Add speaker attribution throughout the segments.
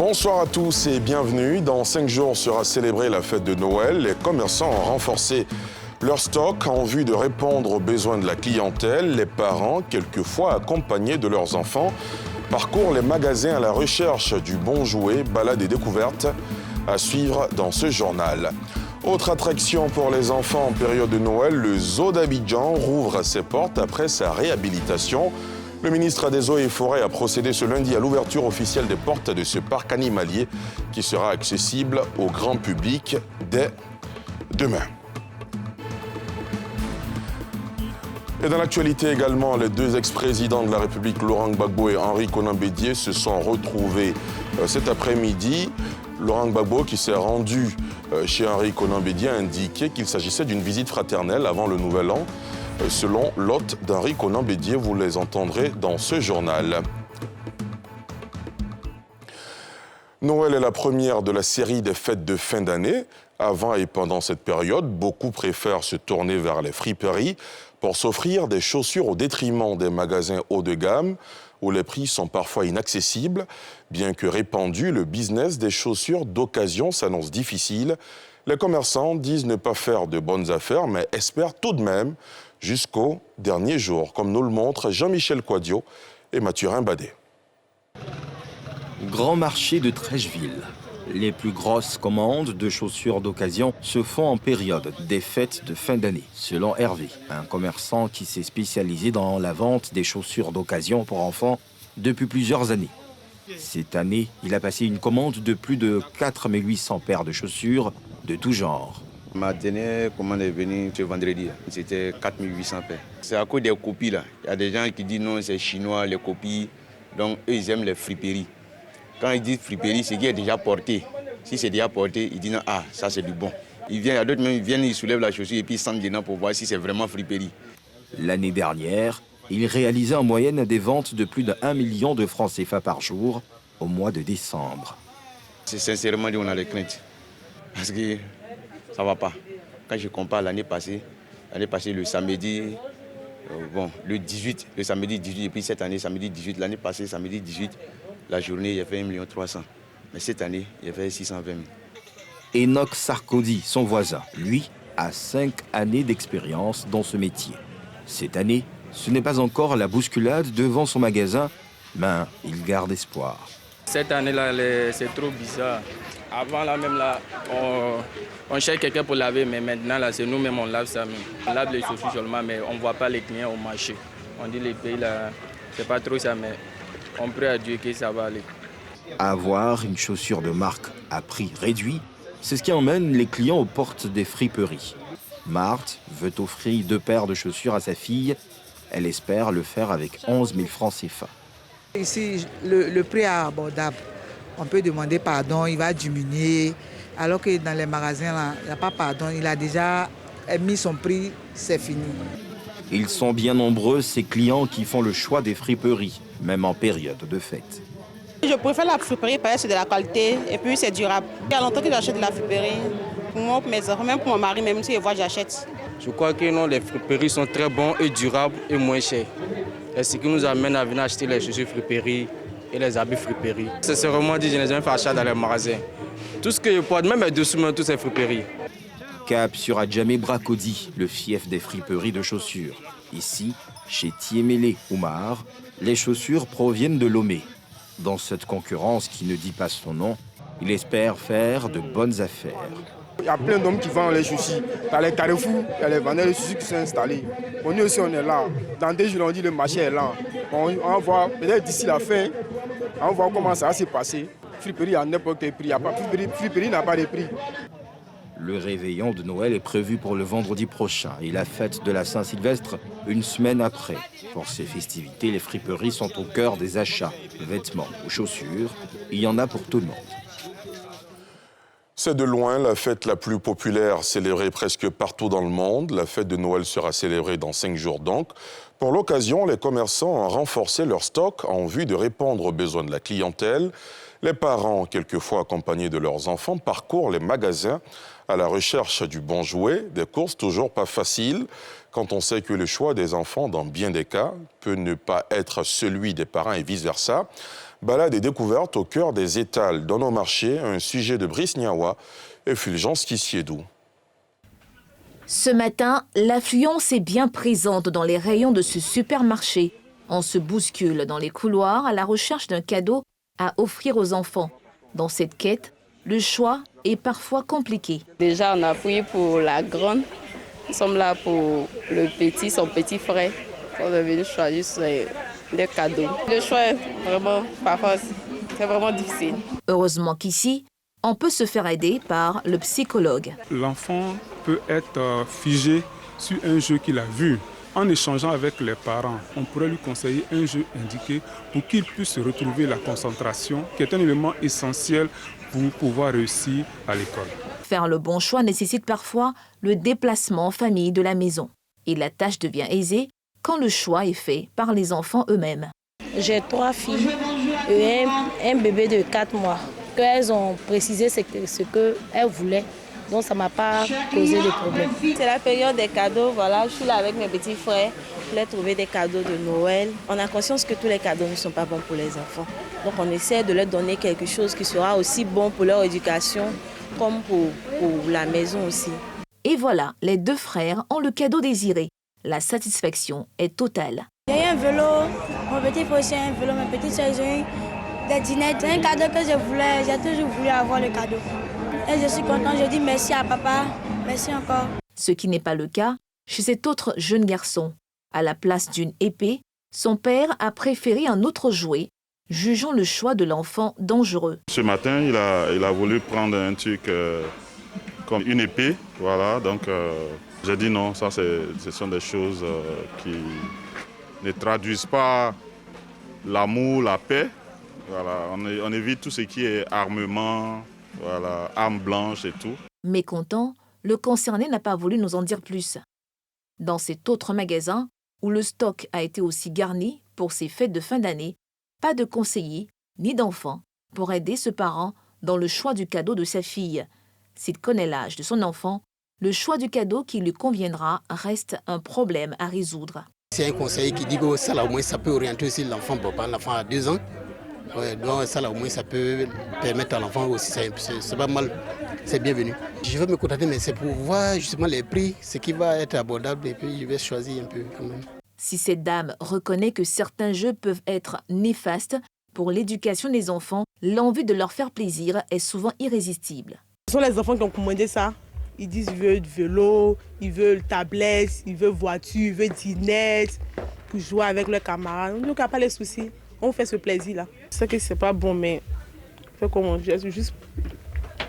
Speaker 1: Bonsoir à tous et bienvenue. Dans 5 jours sera célébrée la fête de Noël. Les commerçants ont renforcé leur stock en vue de répondre aux besoins de la clientèle. Les parents, quelquefois accompagnés de leurs enfants, parcourent les magasins à la recherche du bon jouet, balades et découvertes à suivre dans ce journal. Autre attraction pour les enfants en période de Noël, le zoo d'Abidjan rouvre ses portes après sa réhabilitation. Le ministre des Eaux et Forêts a procédé ce lundi à l'ouverture officielle des portes de ce parc animalier qui sera accessible au grand public dès demain. Et dans l'actualité également, les deux ex-présidents de la République, Laurent Gbagbo et Henri Konan Bédié, se sont retrouvés cet après-midi. Laurent Gbagbo, qui s'est rendu chez Henri Konan Bédié, a indiqué qu'il s'agissait d'une visite fraternelle avant le Nouvel An. Selon l'hôte d'Henri Konan Bédié, vous les entendrez dans ce journal. Noël est la première de la série des fêtes de fin d'année. Avant et pendant cette période, beaucoup préfèrent se tourner vers les friperies pour s'offrir des chaussures au détriment des magasins haut de gamme où les prix sont parfois inaccessibles. Bien que répandu, le business des chaussures d'occasion s'annonce difficile. Les commerçants disent ne pas faire de bonnes affaires, mais espèrent tout de même jusqu'au dernier jour, comme nous le montrent Jean-Michel Quadio et Mathurin Badet.
Speaker 2: Grand marché de Trècheville. Les plus grosses commandes de chaussures d'occasion se font en période des fêtes de fin d'année, selon Hervé, un commerçant qui s'est spécialisé dans la vente des chaussures d'occasion pour enfants depuis plusieurs années. Cette année, il a passé une commande de plus de 4800 paires de chaussures de tout genre.
Speaker 3: Ma dernière commande est venue ce vendredi, c'était 4800 paires. C'est à cause des copies là. Il y a des gens qui disent non, c'est chinois, les copies. Donc eux, ils aiment les friperies. Quand ils disent friperie, c'est qui est déjà porté. Si c'est déjà porté, ils disent non, ah, ça c'est du bon. Il y a d'autres même, ils viennent, ils soulèvent la chaussure et puis ils sentent dedans pour voir si c'est vraiment friperie. L'année
Speaker 2: dernière, il réalisait en moyenne des ventes de plus de 1 million de francs CFA par jour au mois de décembre.
Speaker 3: C'est sincèrement dit, on a des craintes. Parce que ça ne va pas. Quand je compare l'année passée le samedi, le samedi 18, et puis cette année, samedi 18, l'année passée, samedi 18, la journée, il y avait 1 300 000. Mais cette année, il y avait 620 000.
Speaker 2: Enoch Sarkozy, son voisin, lui, a 5 années d'expérience dans ce métier. Cette année, ce n'est pas encore la bousculade devant son magasin, mais il garde espoir.
Speaker 4: Cette année-là, c'est trop bizarre. Avant, là, même là, on cherche quelqu'un pour laver, mais maintenant, là, c'est nous-mêmes, on lave ça. On lave les chaussures seulement, mais on ne voit pas les clients au marché. On dit les pays, là, c'est pas trop ça, mais on prie à Dieu que ça va aller.
Speaker 2: Avoir une chaussure de marque à prix réduit, c'est ce qui emmène les clients aux portes des friperies. Marthe veut offrir 2 paires de chaussures à sa fille. Elle espère le faire avec 11 000 francs CFA.
Speaker 5: Ici, le prix est abordable. On peut demander pardon, il va diminuer. Alors que dans les magasins, là, il n'y a pas pardon. Il a déjà mis son prix, c'est fini.
Speaker 2: Ils sont bien nombreux, ces clients qui font le choix des friperies, même en période de fête.
Speaker 6: Je préfère la friperie parce que c'est de la qualité et puis c'est durable. Il y a longtemps que j'achète de la friperie. Pour moi, pour mes enfants, même pour mon mari, même si je vois, j'achète.
Speaker 4: Je crois que non, les friperies sont très bons et durables et moins chers. Et ce qui nous amène à venir acheter les chaussures friperies et les habits friperies. C'est vraiment dit, je n'ai jamais fait achat dans les magasins. Tout ce que je porte, même mes dessous, même toutes ces friperies.
Speaker 2: Cap sur Adjamé Bracody, le fief des friperies de chaussures. Ici, chez Tiemele Oumar, les chaussures proviennent de Lomé. Dans cette concurrence qui ne dit pas son nom, il espère faire de bonnes affaires.
Speaker 7: Il y a plein d'hommes qui vendent les chaussures. Dans les carrefours, il y a les vendeurs de chaussures qui sont installés. Bon, nous aussi, on est là. Dans 2 jours, on dit le marché est là. Bon, on va voir, peut-être d'ici la fin, on va voir comment ça va se passer. Friperie à n'importe quel prix. Friperie n'a pas de prix.
Speaker 2: Le réveillon de Noël est prévu pour le vendredi prochain et la fête de la Saint-Sylvestre une semaine après. Pour ces festivités, les friperies sont au cœur des achats. Vêtements ou chaussures, il y en a pour tout le monde.
Speaker 1: C'est de loin la fête la plus populaire, célébrée presque partout dans le monde. La fête de Noël sera célébrée dans 5 jours donc. Pour l'occasion, les commerçants ont renforcé leur stock en vue de répondre aux besoins de la clientèle. Les parents, quelquefois accompagnés de leurs enfants, parcourent les magasins à la recherche du bon jouet, des courses toujours pas faciles quand on sait que le choix des enfants, dans bien des cas, peut ne pas être celui des parents et vice-versa. Balade et découverte au cœur des étals dans nos marchés, un sujet de Brice Niawa et Fulgence Kissiedou.
Speaker 8: Ce matin, l'affluence est bien présente dans les rayons de ce supermarché. On se bouscule dans les couloirs à la recherche d'un cadeau à offrir aux enfants. Dans cette quête, le choix est parfois compliqué.
Speaker 6: Déjà, on a pris pour la grande. Nous sommes là pour le petit, son petit frère. On est venu choisir les cadeaux. Le choix est vraiment, parfois, c'est vraiment difficile.
Speaker 8: Heureusement qu'ici, on peut se faire aider par le psychologue.
Speaker 9: L'enfant peut être figé sur un jeu qu'il a vu. En échangeant avec les parents, on pourrait lui conseiller un jeu indiqué pour qu'il puisse retrouver la concentration, qui est un élément essentiel pour pouvoir réussir à l'école.
Speaker 8: Faire le bon choix nécessite parfois le déplacement en famille de la maison. Et la tâche devient aisée quand le choix est fait par les enfants eux-mêmes.
Speaker 10: J'ai 3 filles et un bébé de 4 mois. Elles ont précisé ce qu'elles voulaient. Donc ça ne m'a pas causé de problème.
Speaker 6: C'est la période des cadeaux. Voilà, je suis là avec mes petits frères. Je voulais trouver des cadeaux de Noël. On a conscience que tous les cadeaux ne sont pas bons pour les enfants. Donc on essaie de leur donner quelque chose qui sera aussi bon pour leur éducation comme pour la maison aussi.
Speaker 8: Et voilà, les 2 frères ont le cadeau désiré. La satisfaction est totale.
Speaker 10: J'ai eu un vélo, mon petit frère aussi a un vélo, ma petite soeur a eu des dinettes. C'est un cadeau que je voulais, j'ai toujours voulu avoir le cadeau. Et je suis contente, je dis merci à papa, merci encore.
Speaker 8: Ce qui n'est pas le cas chez cet autre jeune garçon. À la place d'une épée, son père a préféré un autre jouet, jugeant le choix de l'enfant dangereux.
Speaker 11: Ce matin, il a voulu prendre un truc comme une épée, voilà, donc j'ai dit non, ça ce sont des choses qui ne traduisent pas l'amour, la paix. Voilà, on évite tout ce qui est armement, voilà, armes blanches et tout.
Speaker 8: Mécontent, le concerné n'a pas voulu nous en dire plus. Dans cet autre magasin, où le stock a été aussi garni pour ces fêtes de fin d'année, pas de conseiller ni d'enfant pour aider ce parent dans le choix du cadeau de sa fille. S'il connaît l'âge de son enfant, le choix du cadeau qui lui conviendra reste un problème à résoudre.
Speaker 12: C'est un conseiller qui dit que ça, là, au moins, ça peut orienter aussi l'enfant. L'enfant a 2 ans. Ouais, donc ça, là, au moins, ça peut permettre à l'enfant aussi. C'est pas mal. C'est bienvenu. Je vais me contenter, mais c'est pour voir justement les prix, ce qui va être abordable, et puis je vais choisir un peu quand même.
Speaker 8: Si cette dame reconnaît que certains jeux peuvent être néfastes pour l'éducation des enfants, l'envie de leur faire plaisir est souvent irrésistible.
Speaker 13: Ce sont les enfants qui ont commandé ça. Ils disent qu'ils veulent vélo, ils veulent tablette, ils veulent voiture, ils veulent dinette pour jouer avec leurs camarades. Donc, il n'y a pas les soucis. On fait ce plaisir-là. Je sais que ce n'est pas bon, mais on fait comme on veut, juste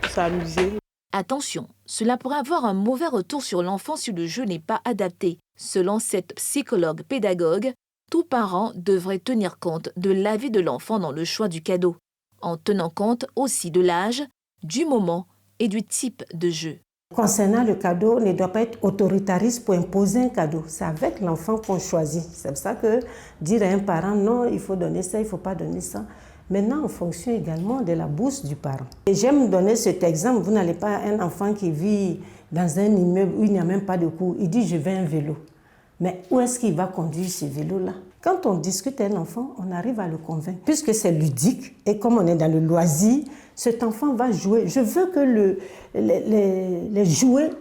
Speaker 13: pour s'amuser.
Speaker 8: Attention, cela pourrait avoir un mauvais retour sur l'enfant si le jeu n'est pas adapté. Selon cette psychologue pédagogue, tout parent devrait tenir compte de l'avis de l'enfant dans le choix du cadeau, en tenant compte aussi de l'âge, du moment et du type de jeu.
Speaker 14: Concernant le cadeau, ne doit pas être autoritariste pour imposer un cadeau. C'est avec l'enfant qu'on choisit. C'est pour ça que dire à un parent, non, il faut donner ça, il ne faut pas donner ça. Maintenant, en fonction également de la bourse du parent. Et j'aime donner cet exemple. Vous n'allez pas un enfant qui vit dans un immeuble où il n'y a même pas de cours. Il dit, je veux un vélo. Mais où est-ce qu'il va conduire ce vélo-là? Quand on discute avec un enfant, on arrive à le convaincre. Puisque c'est ludique, et comme on est dans le loisir, cet enfant va jouer. Je veux que les jouets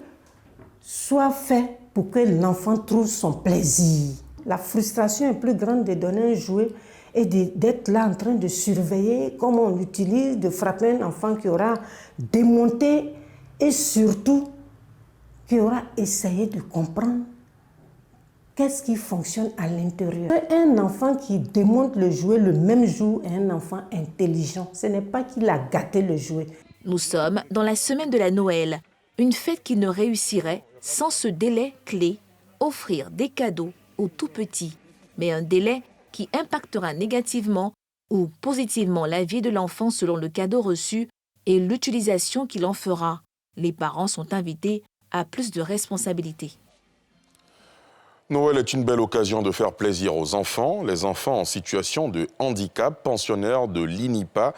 Speaker 14: soient faits pour que l'enfant trouve son plaisir. La frustration est plus grande de donner un jouet et d'être là en train de surveiller comment on l'utilise, de frapper un enfant qui aura démonté et surtout qui aura essayé de comprendre qu'est-ce qui fonctionne à l'intérieur. Un enfant qui démonte le jouet le même jour est un enfant intelligent. Ce n'est pas qu'il a gâté le jouet.
Speaker 8: Nous sommes dans la semaine de la Noël, une fête qui ne réussirait sans ce délai clé, offrir des cadeaux aux tout-petits, mais un délai qui impactera négativement ou positivement la vie de l'enfant selon le cadeau reçu et l'utilisation qu'il en fera. Les parents sont invités à plus de responsabilités.
Speaker 1: Noël est une belle occasion de faire plaisir aux enfants. Les enfants en situation de handicap, pensionnaires de l'INIPA,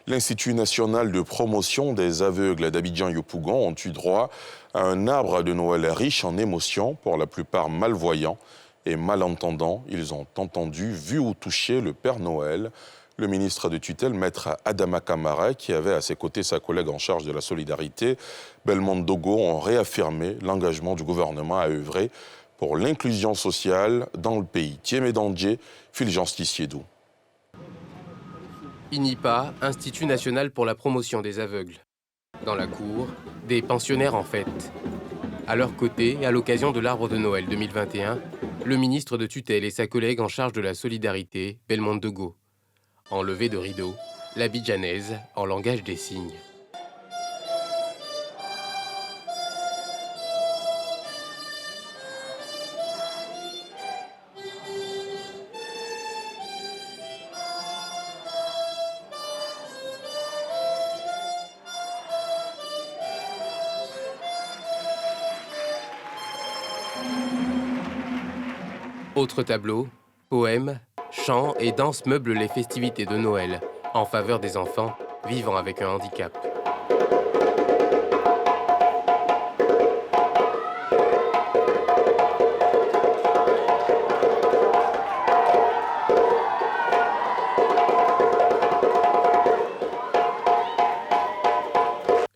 Speaker 1: l'Institut national de promotion des aveugles d'Abidjan-Yopougon, ont eu droit à un arbre de Noël riche en émotions, pour la plupart malvoyants et malentendants. Ils ont entendu, vu ou touché le Père Noël. Le ministre de tutelle, maître Adama Kamara, qui avait à ses côtés sa collègue en charge de la solidarité, Belmondo Dogo, ont réaffirmé l'engagement du gouvernement à œuvrer pour l'inclusion sociale dans le pays. Thiemé Dandje, Fulgence Tissiedou.
Speaker 15: INIPA, Institut national pour la promotion des aveugles. Dans la cour, des pensionnaires en fête. À leur côté, à l'occasion de l'arbre de Noël 2021, le ministre de tutelle et sa collègue en charge de la solidarité, Belmondo Dogo. En levée de rideau, l'abidjanaise en langage des signes. Autre tableau, poèmes, chants et danses meublent les festivités de Noël en faveur des enfants vivant avec un handicap.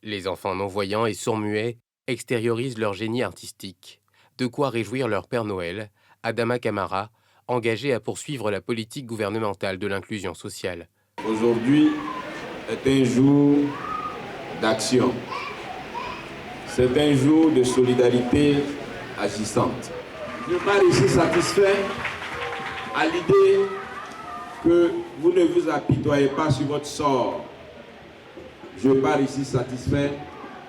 Speaker 15: Les enfants non-voyants et sourds-muets extériorisent leur génie artistique. De quoi réjouir leur Père Noël, Adama Kamara, engagé à poursuivre la politique gouvernementale de l'inclusion sociale.
Speaker 16: Aujourd'hui est un jour d'action. C'est un jour de solidarité agissante. Je pars ici satisfait à l'idée que vous ne vous apitoyez pas sur votre sort. Je pars ici satisfait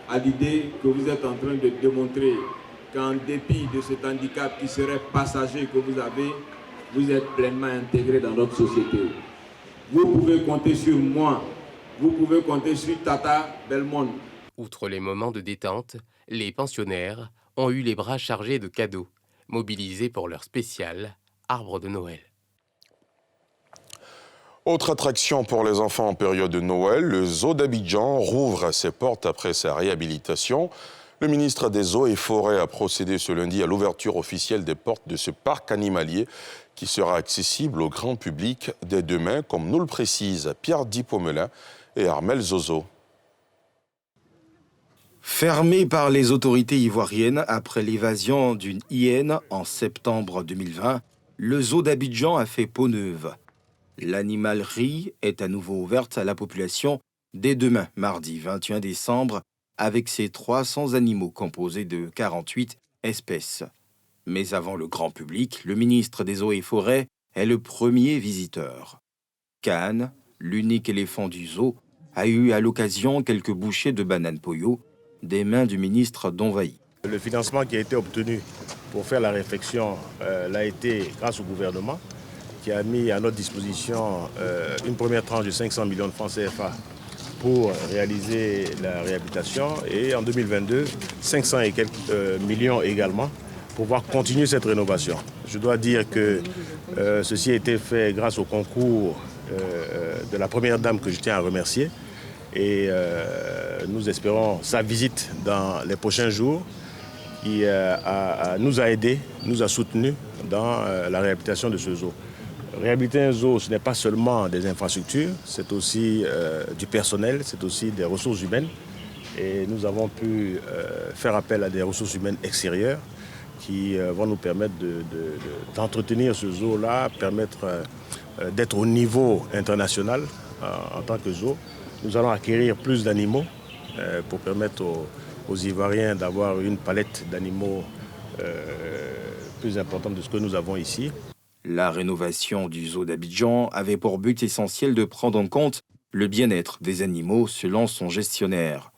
Speaker 16: à l'idée que vous êtes en train de démontrer qu'en dépit de cet handicap qui serait passager que vous avez, vous êtes pleinement intégré dans notre société. Vous pouvez compter sur moi, vous pouvez compter sur Tata Belmondo.
Speaker 15: Outre les moments de détente, les pensionnaires ont eu les bras chargés de cadeaux, mobilisés pour leur spécial arbre de Noël.
Speaker 1: Autre attraction pour les enfants en période de Noël, le zoo d'Abidjan rouvre ses portes après sa réhabilitation. Le ministre des Eaux et Forêts a procédé ce lundi à l'ouverture officielle des portes de ce parc animalier qui sera accessible au grand public dès demain, comme nous le précisent Pierre Dipomelin et Armel Zozo.
Speaker 2: Fermé par les autorités ivoiriennes après l'évasion d'une hyène en septembre 2020, le zoo d'Abidjan a fait peau neuve. L'animalerie est à nouveau ouverte à la population dès demain, mardi 21 décembre, avec ses 300 animaux composés de 48 espèces. Mais avant le grand public, le ministre des Eaux et Forêts est le premier visiteur. Khan, l'unique éléphant du zoo, a eu à l'occasion quelques bouchées de bananes Poyo des mains du ministre Donvaï.
Speaker 17: Le financement qui a été obtenu pour faire la réflexion l'a été grâce au gouvernement qui a mis à notre disposition une première tranche de 500 millions de francs CFA pour réaliser la réhabilitation et en 2022, 500 et quelques millions également pour pouvoir continuer cette rénovation. Je dois dire que ceci a été fait grâce au concours de la première dame que je tiens à remercier et nous espérons sa visite dans les prochains jours qui nous a aidés, nous a soutenus dans la réhabilitation de ce zoo. Réhabiliter un zoo, ce n'est pas seulement des infrastructures, c'est aussi du personnel, c'est aussi des ressources humaines. Et nous avons pu faire appel à des ressources humaines extérieures qui vont nous permettre d'entretenir ce zoo-là, permettre d'être au niveau international en tant que zoo. Nous allons acquérir plus d'animaux pour permettre aux Ivoiriens d'avoir une palette d'animaux plus importante de ce que nous avons ici.
Speaker 2: La rénovation du zoo d'Abidjan avait pour but essentiel de prendre en compte le bien-être des animaux selon son gestionnaire.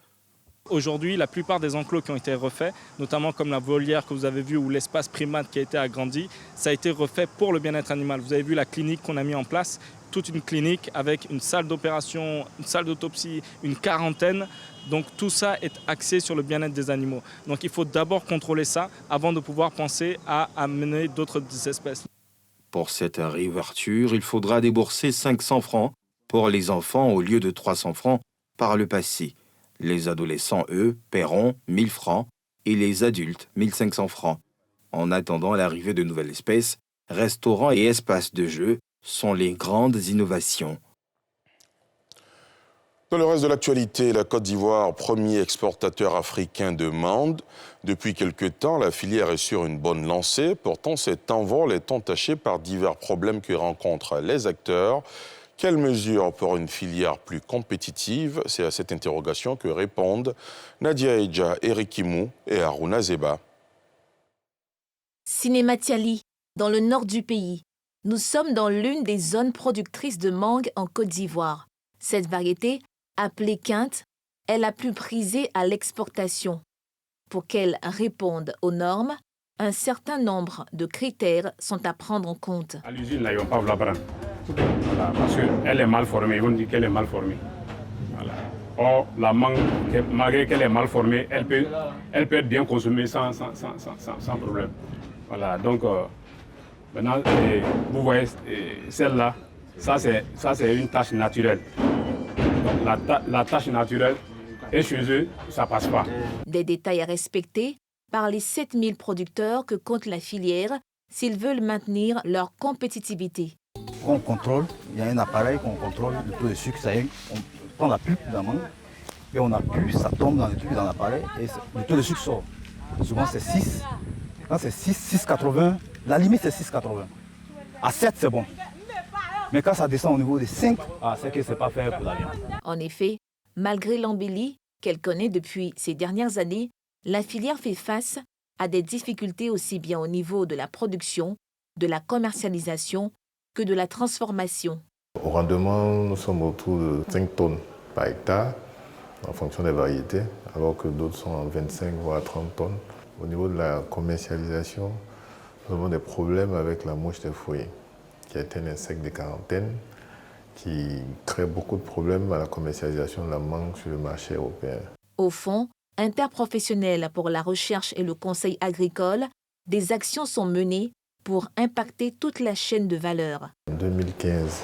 Speaker 18: Aujourd'hui, la plupart des enclos qui ont été refaits, notamment comme la volière que vous avez vue ou l'espace primate qui a été agrandi, ça a été refait pour le bien-être animal. Vous avez vu la clinique qu'on a mis en place toute une clinique avec une salle d'opération, une salle d'autopsie, une quarantaine. Donc tout ça est axé sur le bien-être des animaux. Donc il faut d'abord contrôler ça avant de pouvoir penser à amener d'autres espèces.
Speaker 2: Pour cette réouverture, il faudra débourser 500 francs pour les enfants au lieu de 300 francs par le passé. Les adolescents, eux, paieront 1000 francs et les adultes 1500 francs. En attendant l'arrivée de nouvelles espèces, restaurants et espaces de jeu sont les grandes innovations.
Speaker 1: Dans le reste de l'actualité, la Côte d'Ivoire, premier exportateur africain de mangue. Depuis quelque temps, la filière est sur une bonne lancée. Pourtant, cet envol est entaché par divers problèmes que rencontrent les acteurs. Quelles mesures pour une filière plus compétitive? C'est à cette interrogation que répondent Nadia Eja, Eric Kimou et Haruna Zeba.
Speaker 8: Sinématiali, dans le nord du pays. Nous sommes dans l'une des zones productrices de mangue en Côte d'Ivoire. Cette variété, appelée quinte, est la plus prisée à l'exportation. Pour qu'elle réponde aux normes, un certain nombre de critères sont à prendre en compte.
Speaker 19: À l'usine, là, ils ne vont pas vous la prendre. Voilà, parce qu'elle est mal formée, ils vont dire qu'elle est mal formée. Voilà. Or, la mangue, malgré qu'elle est mal formée, elle peut être bien consommée sans problème. Voilà, donc maintenant, vous voyez, celle-là, ça c'est une tâche naturelle. Donc, la tâche naturelle, et chez eux, ça ne passe pas.
Speaker 8: Des détails à respecter par les 7000 producteurs que compte la filière s'ils veulent maintenir leur compétitivité.
Speaker 20: On contrôle, il y a un appareil qu'on contrôle le taux de sucre, ça y est, on prend la pulpe de la mangue, et on appuie, ça tombe dans le truc, dans l'appareil, et le taux de sucre sort. Souvent c'est 6, quand c'est 6, 6,80, la limite c'est 6,80. À 7 c'est bon. Mais quand ça descend au niveau des 5, c'est que ce n'est pas fait pour la viande.
Speaker 8: En effet, malgré l'embellie qu'elle connaît depuis ces dernières années, la filière fait face à des difficultés aussi bien au niveau de la production, de la commercialisation que de la transformation.
Speaker 21: Au rendement, nous sommes autour de 5 tonnes par hectare en fonction des variétés, alors que d'autres sont en 25 voire 30 tonnes. Au niveau de la commercialisation, nous avons des problèmes avec la mouche des foyers, qui est un insecte de quarantaine qui crée beaucoup de problèmes à la commercialisation de la mangue sur le marché européen.
Speaker 8: Au fond, interprofessionnel pour la recherche et le conseil agricole, des actions sont menées pour impacter toute la chaîne de valeur.
Speaker 21: En 2015,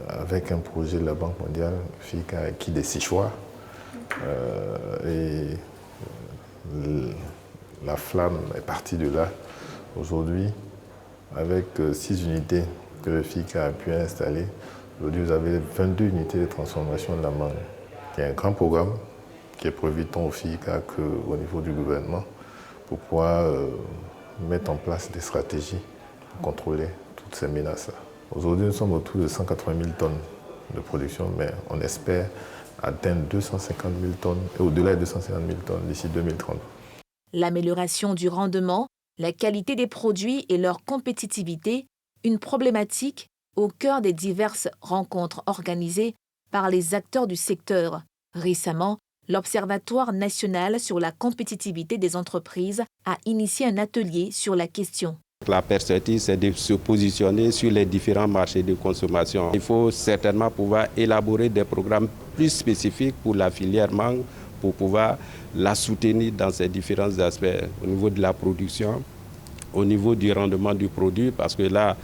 Speaker 21: avec un projet de la Banque mondiale, FIC a acquis des séchoirs et la flamme est partie de là. Aujourd'hui, avec 6 unités que le FIC a pu installer, aujourd'hui vous avez 22 unités de transformation de la mangue. Il y a un grand programme qui est prévu tant au FIC qu'au niveau du gouvernement pour pouvoir mettre en place des stratégies pour contrôler toutes ces menaces-là. Aujourd'hui, nous sommes autour de 180 000 tonnes de production, mais on espère atteindre 250 000 tonnes et au-delà de 250 000 tonnes d'ici 2030.
Speaker 8: L'amélioration du rendement, la qualité des produits et leur compétitivité, une problématique au cœur des diverses rencontres organisées par les acteurs du secteur. Récemment, l'Observatoire national sur la compétitivité des entreprises a initié un atelier sur la question.
Speaker 22: La perspective, c'est de se positionner sur les différents marchés de consommation. Il faut certainement pouvoir élaborer des programmes plus spécifiques pour la filière mangue, pour pouvoir la soutenir dans ses différents aspects, au niveau de la production, au niveau du rendement du produit, parce que là,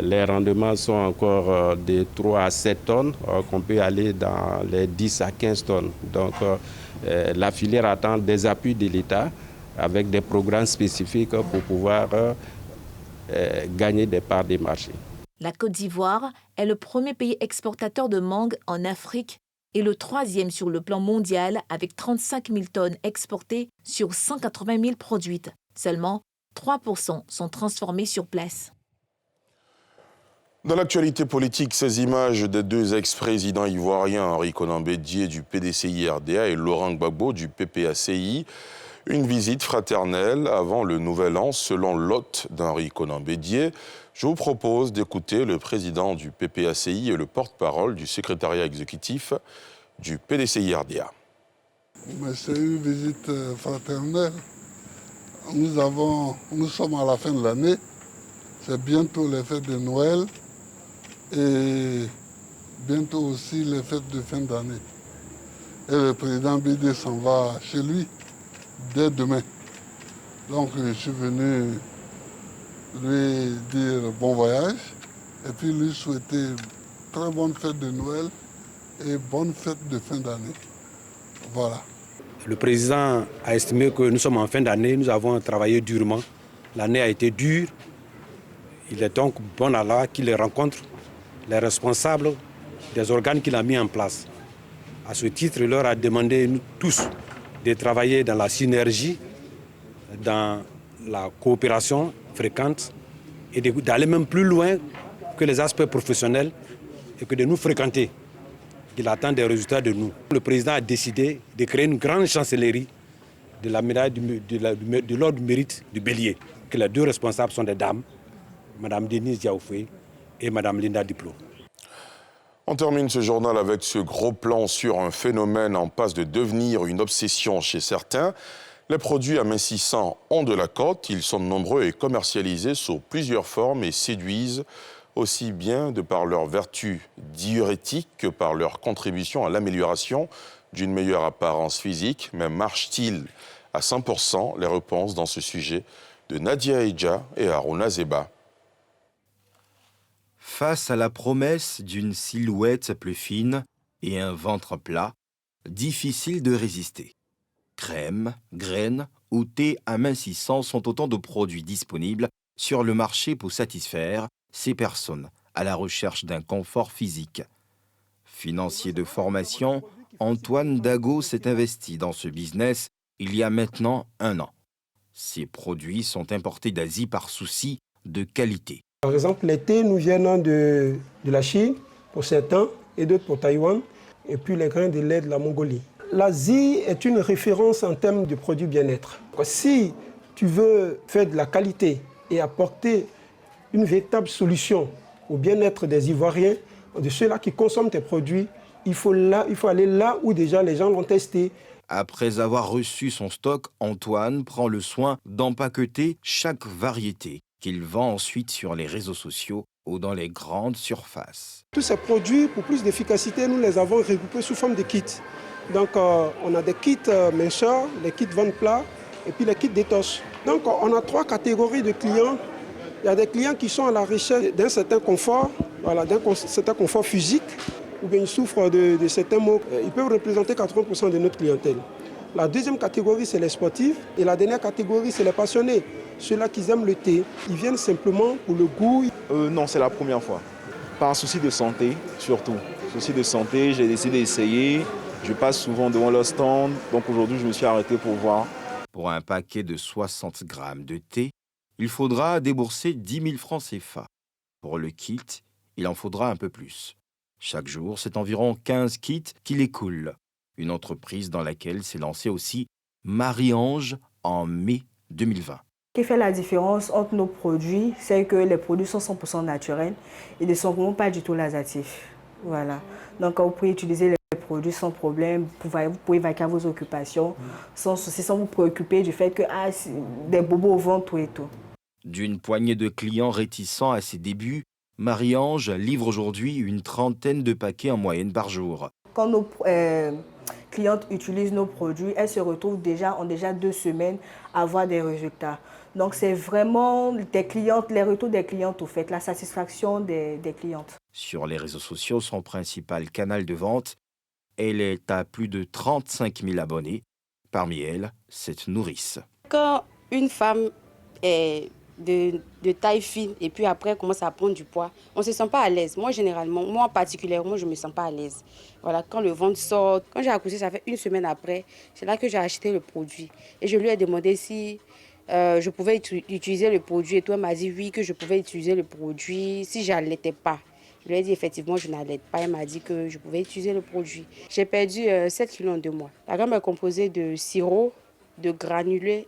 Speaker 22: les rendements sont encore de 3 à 7 tonnes, qu'on peut aller dans les 10 à 15 tonnes. Donc, la filière attend des appuis de l'État avec des programmes spécifiques pour pouvoir gagner des parts des marchés.
Speaker 8: La Côte d'Ivoire est le premier pays exportateur de mangue en Afrique et le 3e sur le plan mondial avec 35 000 tonnes exportées sur 180 000 produites. Seulement 3% sont transformés sur place.
Speaker 1: Dans l'actualité politique, ces images des deux ex-présidents ivoiriens, Henri Konan Bédié du PDCI-RDA et Laurent Gbagbo du PPACI, une visite fraternelle avant le Nouvel An selon l'hôte d'Henri Konan Bédié. Je vous propose d'écouter le président du PPACI et le porte-parole du secrétariat exécutif du PDCI-RDA.
Speaker 23: C'est une visite fraternelle. Nous sommes à la fin de l'année, c'est bientôt les fêtes de Noël. et bientôt aussi les fêtes de fin d'année. Et le président BD s'en va chez lui dès demain. Donc je suis venu lui dire bon voyage et puis lui souhaiter très bonne fête de Noël et bonne fête de fin d'année. Voilà.
Speaker 3: Le président a estimé que nous sommes en fin d'année, nous avons travaillé durement. L'année a été dure. Il est donc bon à l'heure qu'il rencontre les responsables des organes qu'il a mis en place. À ce titre, il leur a demandé, nous tous, de travailler dans la synergie, dans la coopération fréquente et d'aller même plus loin que les aspects professionnels et que de nous fréquenter. Il attend des résultats de nous. Le président a décidé de créer une grande chancellerie de la médaille de l'ordre du mérite du Bélier, que les deux responsables sont des dames, Mme Denise Diaoufé et Mme Linda Diplo.
Speaker 1: On termine ce journal avec ce gros plan sur un phénomène en passe de devenir une obsession chez certains. Les produits amincissants ont de la cote, ils sont nombreux et commercialisés sous plusieurs formes et séduisent aussi bien de par leur vertu diurétique que par leur contribution à l'amélioration d'une meilleure apparence physique. Mais marchent-ils à 100%? Les réponses dans ce sujet de Nadia Eidja et Haruna Zeba.
Speaker 2: Face à la promesse d'une silhouette plus fine et un ventre plat, difficile de résister. Crème, graines ou thé amincissant sont autant de produits disponibles sur le marché pour satisfaire ces personnes à la recherche d'un confort physique. Financier de formation, Antoine Dago s'est investi dans ce business il y a maintenant 1 an. Ces produits sont importés d'Asie par souci de qualité.
Speaker 4: Par exemple, les thés nous viennent de la Chine pour certains et d'autres pour Taïwan, et puis les grains de lait de la Mongolie. L'Asie est une référence en termes de produits bien-être. Si tu veux faire de la qualité et apporter une véritable solution au bien-être des Ivoiriens, de ceux-là qui consomment tes produits, il faut aller là où déjà les gens l'ont testé.
Speaker 2: Après avoir reçu son stock, Antoine prend le soin d'empaqueter chaque variété qu'il vend ensuite sur les réseaux sociaux ou dans les grandes surfaces.
Speaker 4: Tous ces produits, pour plus d'efficacité, nous les avons regroupés sous forme de kits. Donc on a des kits minceurs, les kits ventre plat et puis les kits détox. Donc on a 3 catégories de clients. Il y a des clients qui sont à la recherche d'un certain confort, voilà, d'un certain confort physique, ou bien ils souffrent de certains maux. Ils peuvent représenter 80% de notre clientèle. La deuxième catégorie, c'est les sportifs. Et la dernière catégorie, c'est les passionnés. Ceux-là qui aiment le thé, ils viennent simplement pour le goût.
Speaker 5: Non, c'est la première fois. Par souci de santé, surtout. Souci de santé, j'ai décidé d'essayer. Je passe souvent devant leur stand. Donc aujourd'hui, je me suis arrêté pour voir.
Speaker 2: Pour un paquet de 60 grammes de thé, il faudra débourser 10 000 francs CFA. Pour le kit, il en faudra un peu plus. Chaque jour, c'est environ 15 kits qu'il écoule. Une entreprise dans laquelle s'est lancée aussi Marie-Ange en mai 2020.
Speaker 24: Ce qui fait la différence entre nos produits, c'est que les produits sont 100% naturels et ne sont vraiment pas du tout laxatifs. Voilà. Donc, vous pouvez utiliser les produits sans problème, vous pouvez vaquer à vos occupations sans souci, sans vous préoccuper du fait que des bobos au ventre et tout.
Speaker 2: D'une poignée de clients réticents à ses débuts, Marie-Ange livre aujourd'hui une trentaine de paquets en moyenne par jour.
Speaker 24: Quand nos clientes utilisent nos produits, elles se retrouvent en déjà 2 semaines à avoir des résultats. Donc c'est vraiment les retours des clientes au fait, la satisfaction des clientes.
Speaker 2: Sur les réseaux sociaux, son principal canal de vente, elle est à plus de 35 000 abonnés. Parmi elles, cette nourrice.
Speaker 25: Quand une femme est de taille fine et puis après commence à prendre du poids, on ne se sent pas à l'aise. Moi particulièrement, je ne me sens pas à l'aise. Voilà, quand le ventre sort, quand j'ai accouché, ça fait 1 semaine après, c'est là que j'ai acheté le produit. Et je lui ai demandé si je pouvais utiliser le produit. Et toi, elle m'a dit oui, que je pouvais utiliser le produit si je n'allaitais pas. Je lui ai dit effectivement, je n'allaite pas. Elle m'a dit que je pouvais utiliser le produit. J'ai perdu 7 kilos en 2 mois. La gamme est composée de sirop, de granulés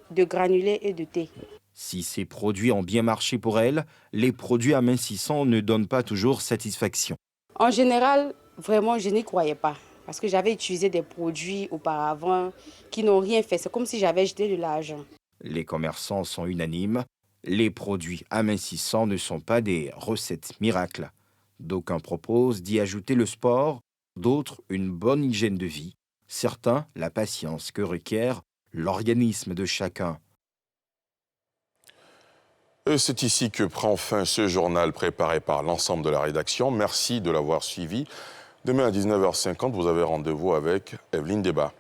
Speaker 25: et de thé.
Speaker 2: Si ces produits ont bien marché pour elle, les produits amincissants ne donnent pas toujours satisfaction.
Speaker 25: En général, vraiment, je n'y croyais pas. Parce que j'avais utilisé des produits auparavant qui n'ont rien fait. C'est comme si j'avais jeté de l'argent.
Speaker 2: Les commerçants sont unanimes. Les produits amincissants ne sont pas des recettes miracles. D'aucuns proposent d'y ajouter le sport, d'autres une bonne hygiène de vie, certains la patience que requiert l'organisme de chacun.
Speaker 1: Et c'est ici que prend fin ce journal préparé par l'ensemble de la rédaction. Merci de l'avoir suivi. Demain à 19h50, vous avez rendez-vous avec Evelyne Débat.